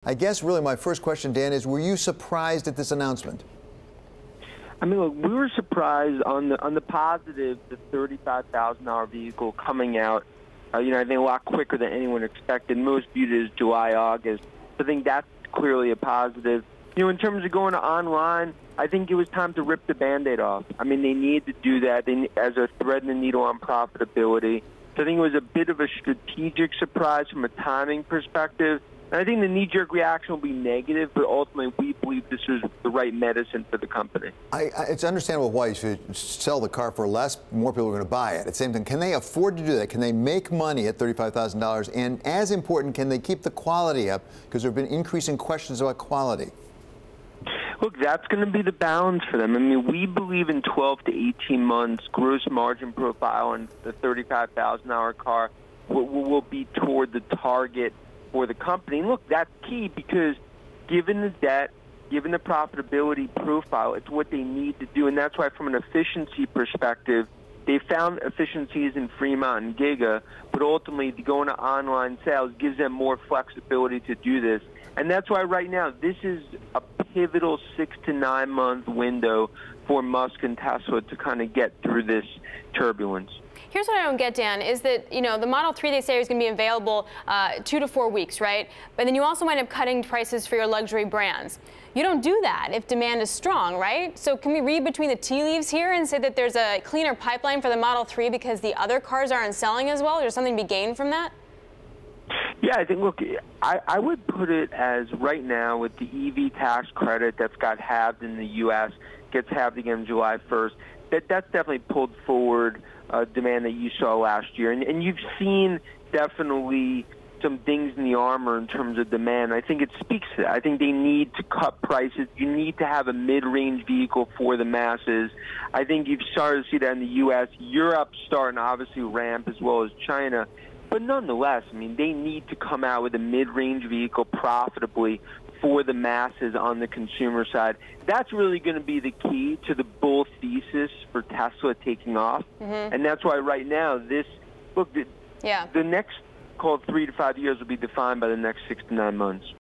I guess really my first question, Dan, is were you surprised at this announcement? I mean, look, we were surprised on the positive, the $35,000 vehicle coming out, I think a lot quicker than anyone expected. Most viewed it as July, August. I think that's clearly a positive. In terms of going to online, I think it was time to rip the Band-Aid off. I mean, they need to do that as a thread in the needle on profitability. So I think it was a bit of a strategic surprise from a timing perspective. And I think the knee-jerk reaction will be negative, but ultimately we believe this is the right medicine for the company. It's understandable why you should sell the car for less. More people are going to buy it. At the same time, can they afford to do that? Can they make money at $35,000? And as important, can they keep the quality up? Because there have been increasing questions about quality. Look, that's going to be the balance for them. I mean, we believe in 12 to 18 months, gross margin profile on the $35,000 car will be toward the target for the company. And look, that's key because given the debt, given the profitability profile, it's what they need to do. And that's why from an efficiency perspective, they found efficiencies in Fremont and Giga, but ultimately going to online sales gives them more flexibility to do this. And that's why right now this is a pivotal 6 to 9 month window for Musk and Tesla to kind of get through this turbulence. Here's what I don't get, Dan, is that, the Model 3 they say is going to be available 2 to 4 weeks, right? But then you also wind up cutting prices for your luxury brands. You don't do that if demand is strong, right? So can we read between the tea leaves here and say that there's a cleaner pipeline for the Model 3 because the other cars aren't selling as well? Is there something to be gained from that? Yeah, I think, look, I would put it as right now with the EV tax credit that's got halved in the U.S., gets halved again July 1st, that's definitely pulled forward demand that you saw last year. And you've seen definitely some things in the armor in terms of demand. I think it speaks to that. I think they need to cut prices. You need to have a mid-range vehicle for the masses. I think you've started to see that in the U.S. Europe's starting to obviously ramp as well as China. But nonetheless, I mean, they need to come out with a mid-range vehicle profitably for the masses on the consumer side. That's really going to be the key to the bull thesis for Tesla taking off. And that's why right now the next, called 3 to 5 years will be defined by the next 6 to 9 months.